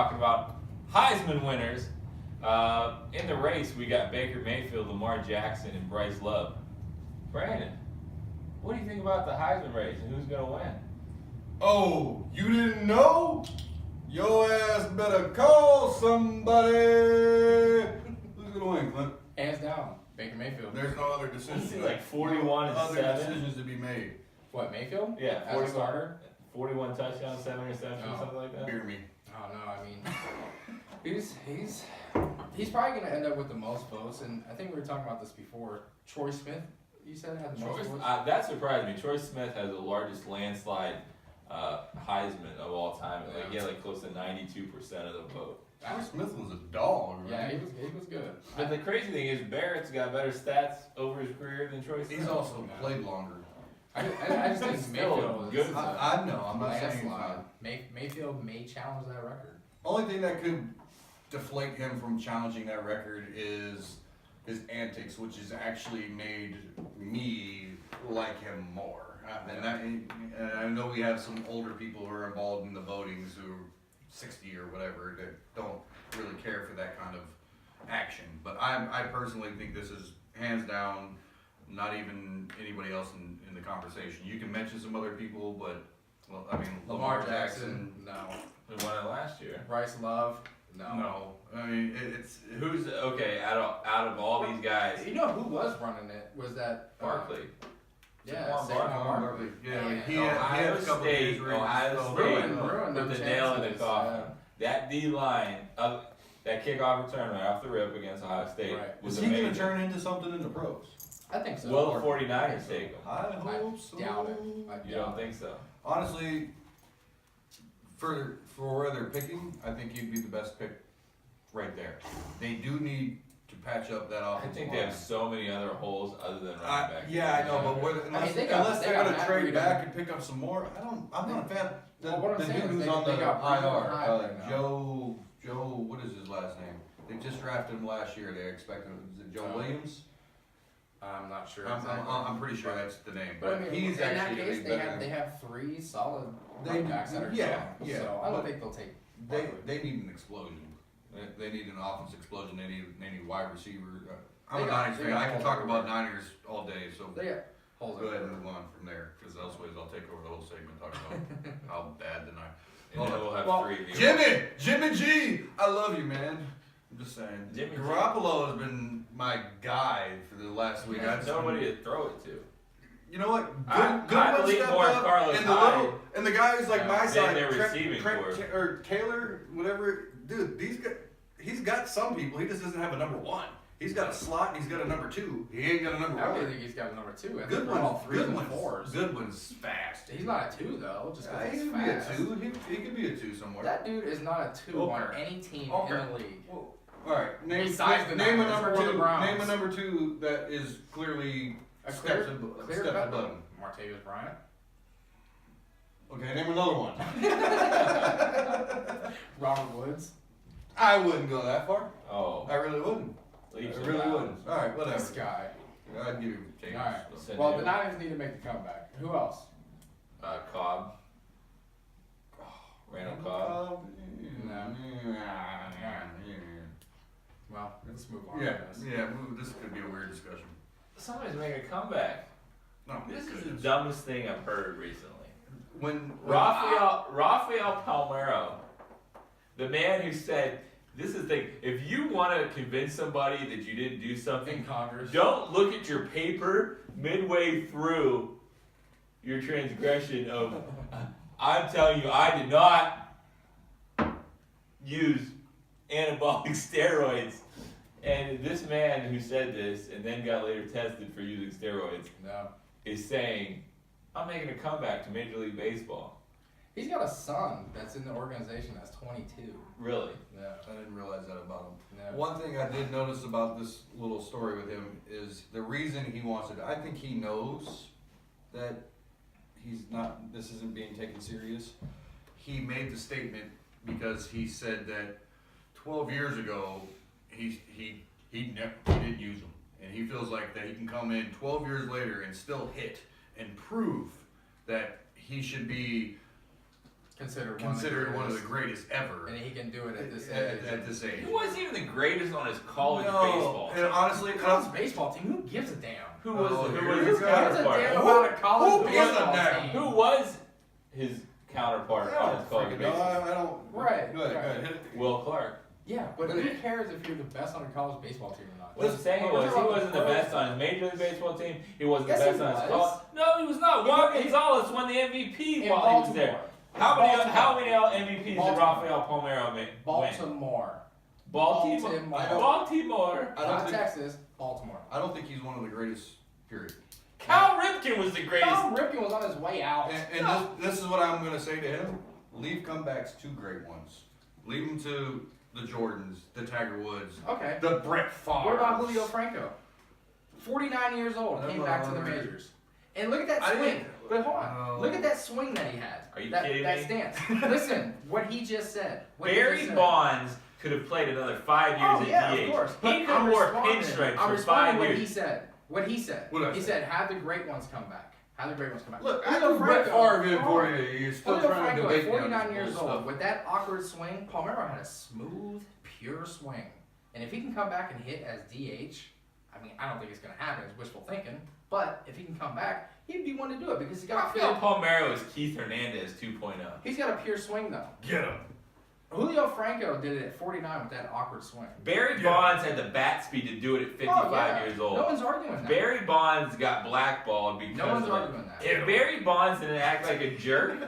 talking about Heisman winners. In the race, we got Baker Mayfield, Lamar Jackson, and Bryce Love. Brandon, what do you think about the Heisman race and who's going to win? Oh, you didn't know? Your ass better call somebody. Who's going to win, Clint? Hands down, Baker Mayfield. There's no other decisions. See, like 41 and other 7. decisions to be made. What, Mayfield? Yeah, As a starter? 41 touchdowns, 7 interceptions, No. something like that. Beer me. Oh no, I mean, he's probably gonna end up with the most votes, and I think we were talking about this before. Troy Smith, you said had the most votes. That surprised me. Troy Smith has the largest landslide Heisman of all time. Like he had like close to 92% of the vote. Troy Smith was a dog. Right? Yeah, he was good. But the crazy thing is Barrett's got better stats over his career than Troy Smith. He's also played longer. I just think Still Mayfield good. is I know. I'm not saying he's not. Mayfield may challenge that record. Only thing that could deflate him from challenging that record is his antics, which has actually made me like him more. And I know we have some older people who are involved in the votings who are 60 or whatever that don't really care for that kind of action. But I personally think this is hands down not even anybody else in the conversation. You can mention some other people, but well, I mean Lamar Jackson, no. We won it last year. Bryce Love, no. No, I mean it's Who's okay out of all these guys? You know who was running it was that Barkley. Yeah, Saquon Barkley. Yeah, he Ohio had a couple State. years where he Ohio just State ruined with them the nail in the chances, coffin. That D line, that kickoff return right off the rip against Ohio State was Is he going amazing. to turn into something in the pros? I think so. Will the 49ers take him? I hope so. Doubt it. I You don't think so? Honestly, for where they're picking, I think he'd be the best pick right there. They do need to patch up that I offensive think line. they have so many other holes other than running back. Yeah, I know, but unless they they're got going to Matt trade Breida. back and pick up some more, I'm not a fan. Well, what I'm The saying dude is who's they- on the they got Breida IR, high right now. Joe, what is his last name? They just drafted him last year. They expected him. Is it Joe Williams? I'm not sure. I'm pretty sure that's the name. But I mean, he's in that actually case, better they have three solid They- running backs that are yeah, young. yeah, So I don't but think they'll take. They need an explosion. They need an offense explosion. They need wide receiver. I'm They a got- Niners they fan. got I can holes talk everywhere. about Niners all day. So They got holes go ahead and everywhere. move on from there, because elsewise I'll take over the whole segment talking about how bad the Niners. And then we'll have Well, 3 viewers. Jimmy G, I love you, man. I'm just saying. Jimmy G. Garoppolo has been my guy for the last week. There's nobody to throw it to. You know what? I Goodwin believe stepped more in up, Carlos and Hyde the guy who's like than my side, their receiving core. or Taylor, whatever. Dude, he's got some people. He just doesn't have a number one. He's got a slot and he's got a number two. He ain't got a number I one. really think he's got a number two. I think they're all threes and fours. Goodwin's fast. He's not a two though, just because He he's could be a fast. two. He could be a two somewhere. That dude is not a two on Okay. any team Okay. in the league. Well, all right. Name Besides the a Niners number or the two. Browns. Name a number two that is clearly A steps clear above cut. him. Martavis Bryant. Okay, name another one. Robert Woods. I wouldn't go that far. Oh, I really wouldn't. leaps I and really bounds. wouldn't. All right, whatever. This guy. I'd give you James. All right. Send Well, you. the Niners need to make the comeback. Who else? Cobb. Randall Cobb. No. Well, let's move on. I Yeah, guess. yeah. This could be a weird discussion. Somebody's making a comeback. No, This is the dumbest thing I've heard recently. when Rafael Palmiero, the man who said, this is the thing, if you want to convince somebody that you didn't do something, In Congress. don't look at your paper midway through your transgression of, I'm telling you, I did not use anabolic steroids. And this man who said this and then got later tested for using steroids No. is saying, I'm making a comeback to Major League Baseball. He's got a son that's in the organization that's 22. Really? No. I didn't realize that about him. No. One thing I did notice about this little story with him is the reason he wants it. I think he knows that this isn't being taken serious. He made the statement because he said that 12 years ago he didn't use them, and he feels like that he can come in 12 years later and still hit and prove that he should be considered one of the greatest ever. and he can do it at this age. At this age. He wasn't even the greatest on his college No, baseball and honestly, College baseball team, who gives a damn? Who was Oh, who here was we his go. Who gives a counterpart? damn about a college who gives a baseball damn? team? Who was his counterpart on his college No, baseball? I don't. Right, Go ahead, right. go ahead. Will Clark. Yeah, but who cares if you're the best on a college baseball team or not? What I'm saying was he wasn't the best on his major league baseball team. He wasn't Yes, the best he on his was. college. No, he was not. Juan Gonzalez won the MVP In while he was there. Baltimore. How many MVPs did Baltimore. Rafael Palmiero win? Baltimore. Baltimore. Baltimore. I don't Not think- Texas, Baltimore. I don't think he's one of the greatest. Period. Cal Ripken was the greatest. Cal Ripken was on his way out. And this is what I'm going to say to him. Leave comebacks to great ones. Leave them to the Jordans, the Tiger Woods, Okay. the Brett Favre. What about Julio Franco? 49 years old, came back to the majors. And look at that I swing. didn't- But hold on. Oh. Look at that swing that he had. Are you that, kidding that me? stance. Listen, what he just said. What he Barry just said. Bonds could have played another 5 years Oh, at yeah, DH. of course. He But could I'm have wore responding. pinstripes I'm for responding 5 what years. he said. What he said. What did I He say? said, have the great ones come back. Have the great ones come back. Look, Julio after Brett Franco- Favre did for you, you're still Julio trying to Franco, debate at 49 me on years this old, stuff. with that awkward swing, Palmiero had a smooth, pure swing. And if he can come back and hit as DH, I mean, I don't think it's going to happen. It's wishful thinking. But if he can come back, he'd be one to do it because he's got a Rafael pure, Palmiero is Keith Hernandez 2.0. he's got a pure swing though. Get him. Julio Franco did it at 49 with that awkward swing. Barry Yeah. Bonds had the bat speed to do it at 55 Oh, yeah. years old. No one's arguing that. Barry Bonds got blackballed because No one's of it. arguing that. If Barry Bonds didn't act like a jerk,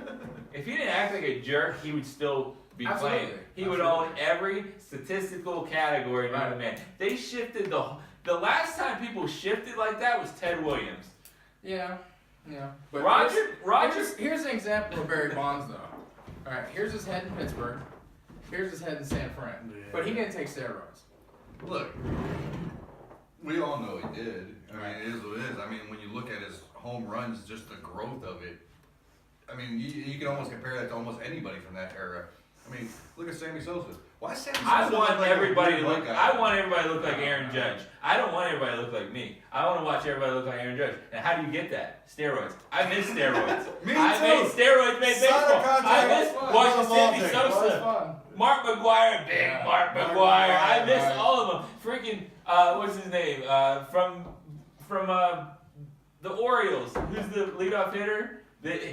if he didn't act like a jerk, he would still be Absolutely. playing. He would own every statistical category known to man. They shifted the last time people shifted like that was Ted Williams. Yeah. But Roger. Here's an example of Barry Bonds though. All right, here's his head in Pittsburgh. Here's his head in San Fran. But he didn't take steroids. Look, we all know he did. I mean, it is what it is. I mean, when you look at his home runs, just the growth of it. I mean, you can almost compare that to almost anybody from that era. I mean, look at Sammy Sosa. Why is Sammy Sosa? I look want like a everybody weird to look. white guy? I want everybody to look like Aaron Judge. I don't want everybody to look like me. I want to watch everybody look like Aaron Judge. And how do you get that? Steroids. I miss steroids. Me I too. made steroids made Sign a baseball. contract. I miss Fun. watching Love Sammy all day. Well, it's Sosa, fun. Mark McGuire, big Yeah. Mark Mark McGuire. I McGuire, miss right. all of them. Freaking what's his name? From the Orioles. Who's the leadoff hitter?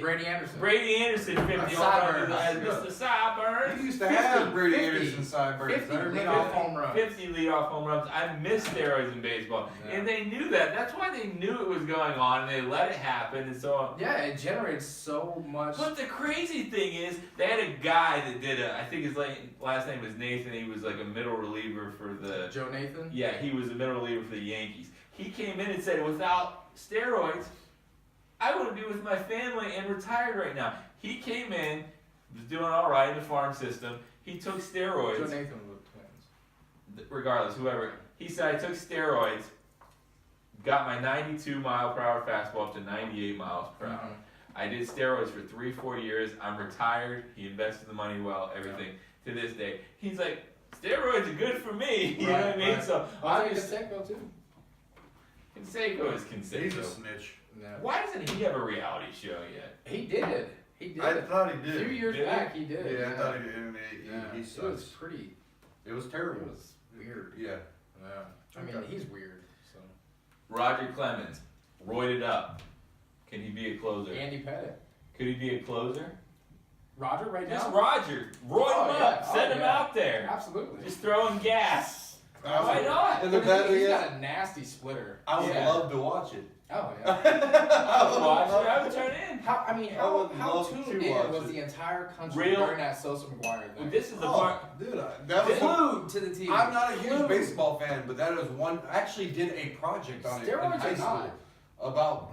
Brady Anderson. Brady Anderson, 50 Sideburns. Mr. Sideburns. He used to have Brady 50, Anderson sideburns. 50 I remember leadoff that. home runs. 50 leadoff home runs. I miss steroids in baseball. Yeah. And they knew that. That's why they knew it was going on and they let it happen and so on. Yeah, it generates so much. But the crazy thing is, they had a guy that did I think his last name was Nathan. He was like a middle reliever for the. Joe Nathan? Yeah, he was a middle reliever for the Yankees. He came in and said, without steroids, I wouldn't be with my family and retired right now. He came in, was doing all right in the farm system. He took steroids. Joe Nathan was with Twins. Regardless, whoever. He said, I took steroids, got my 92 mile per hour fastball up to 98 miles per hour. I did steroids for 3-4 years. I'm retired. He invested the money well, everything to this day. He's like, steroids are good for me. You know what I mean? Right. So Jose obviously, Canseco too. Canseco is He's Canseco. a snitch. No. Why doesn't he have a reality show yet? He did. He did. I thought he A did. few years Did he? back, he did. Yeah, I thought he did. And Yeah. he It was sucks. pretty. It was It terrible. was weird. Yeah. Yeah. I mean, Okay. he's weird. So. Roger Clemens, roided up. Can he be a closer? Andy Pettit. Could he be a closer? Roger, right Just now. Roger. Roid Oh, him yeah. up. Send Oh, him yeah. out there. Absolutely. Just throwing gas. Why not? And the But bad thing he's is, got a nasty splitter. I would Yeah. love to watch it. Oh yeah. I would watch it. I would turn in. I would How love tuned to in watch was it. the entire country Real- during that Sosa McGuire Well, thing? this is the Oh, part. dude, that was Glued to the TV. I'm not a huge Glued. baseball fan, but that is one. I actually did a project on it in Steroids high or school not?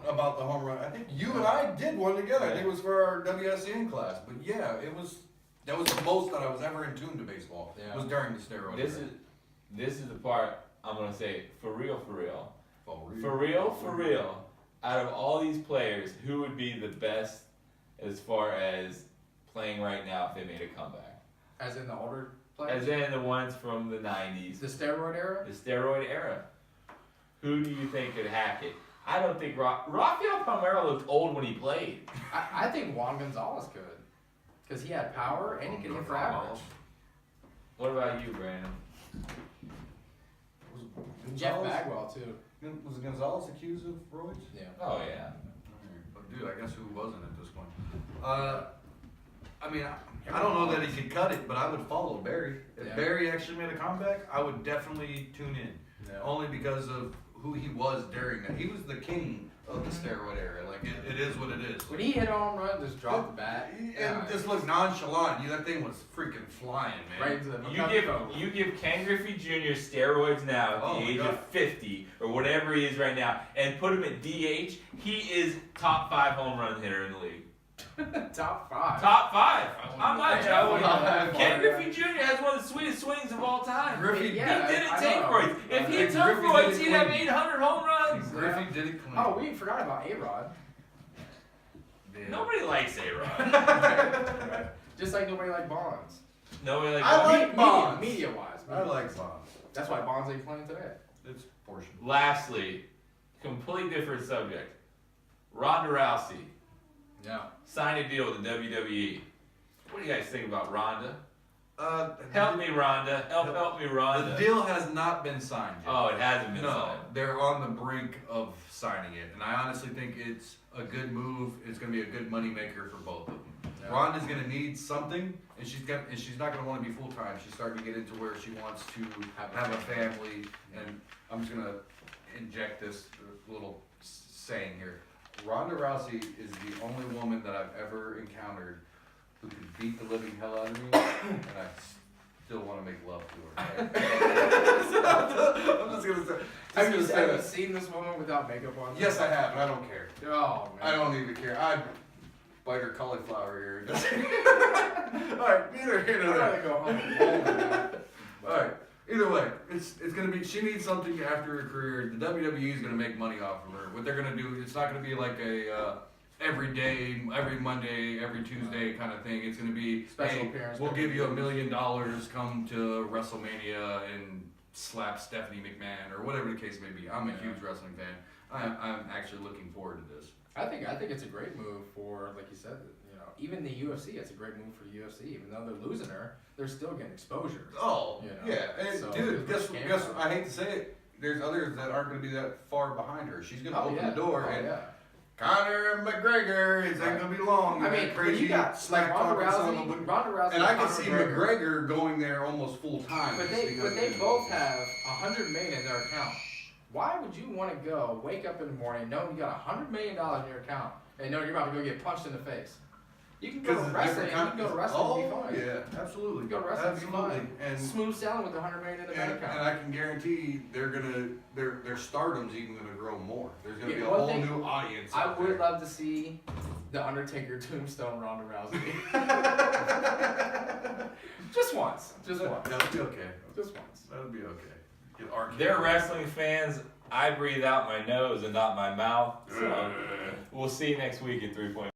about the home run. I think you and I did one together. I think it was for our WSN class. But yeah, that was the most that I was ever in tune to baseball. Yeah. Was during the steroid. This is the part I'm gonna say for real. For For real. Out of all these players, who would be the best as far as playing right now if they made a comeback? As in the older players? As in the ones from the 90s, The steroid era? the steroid era. Who do you think could hack it? I don't think Rafael Palmiero looked old when he played. I think Juan Gonzalez could. Because he had power and he could hit for average. What about you, Brandon? Jeff Gonzalez- Bagwell too. Was Gonzalez accused of roids? Yeah. Oh yeah. But dude, I guess who wasn't at this point? I mean, I don't know that he could cut it, but I would follow Barry. If Yeah. Barry actually made a comeback, I would definitely tune in. Yeah. Only because of who he was during that. He was the king of the steroid era. Like, it is what it is. When he hit a home run, just drop the bat. And just look nonchalant. That thing was freaking flying, man. Right into the You give Ken Griffey Jr. steroids now at Oh the my age God. of 50 or whatever he is right now, and put him at DH. He is top 5 home run hitter in the league. Top 5. Top 5. I'm not joking. Yeah. Ken Griffey Jr. has one of the sweetest swings of all time. Griffey, Yeah. He didn't I take know. roids. If he And took Griffey did roids, it he'd have clean. 800 home runs. Griffey did it clean. Oh, we forgot about A-Rod. Yeah. Nobody likes A-Rod. Right. Just like nobody liked Bonds. Nobody likes I like Bonds. Media-wise. I like Bonds. That's why Bonds ain't playing today. It's portion. Lastly, complete different subject. Ronda Rousey Yeah. signed a deal with the WWE. What do you guys think about Ronda? Help Help me, Ronda. Help me, Ronda. The deal has not been signed yet. Oh, it hasn't been No, signed. they're on the brink of signing it, and I honestly think it's a good move. It's going to be a good moneymaker for both of them. Yeah. Ronda's going to need something, and she's not going to want to be full time. She's starting to get into where she wants to have a family, and I'm just going to inject this little saying here. Ronda Rousey is the only woman that I've ever encountered who could beat the living hell out of me, and I still want to make love to her. I'm just gonna say. Have you that. seen this woman without makeup on? Yes, I have, and I don't care. Oh, man. I don't even care. I'd bite her cauliflower here. Alright, either here I'd nor rather there. go home alone. Alright, either way, it's gonna be, she needs something after her career. The WWE is gonna make money off of her. What they're gonna do, it's not gonna be like a, every day, every Monday, every Tuesday kind of thing. It's gonna be, Special hey, appearance, we'll give you $1 pay-per-views. million, come to WrestleMania and slap Stephanie McMahon or whatever the case may be. I'm a huge wrestling fan. I'm actually looking forward to this. I think it's a great move for, like you said, even the UFC. It's a great move for UFC. Even though they're losing her, they're still getting exposure. Oh, You know, yeah, and so dude, it's guess I hate to say it, there's others that aren't going to be that far behind her. She's going to open yeah. the door, Oh, and yeah. Conor McGregor, it ain't going to be long. I mean, that when crazy you got smack Ronda talking son of Rousey, a- Ronda Rousey, and I can Conor see McGregor going there almost full time. But just they because both have $100 million in their account. Why would you want to go wake up in the morning knowing you got $100 million in your account and knowing you're about to go get punched in the face? You can go to it's wrestling. different You can go to wrestling and be fine. yeah, absolutely. You can go to wrestling and be Absolutely. fine. And Smooth sailing with $100 million in the bank And account. I can guarantee their stardom's even gonna grow more. There's gonna be a one whole thing new audience. I out would there. love to see the Undertaker Tombstone Ronda Rousey. Just once. Just once. That'll be okay. Just once. That'll be okay. Get arcade. They're wrestling fans. I breathe out my nose and not my mouth. So we'll see you next week at 3.5.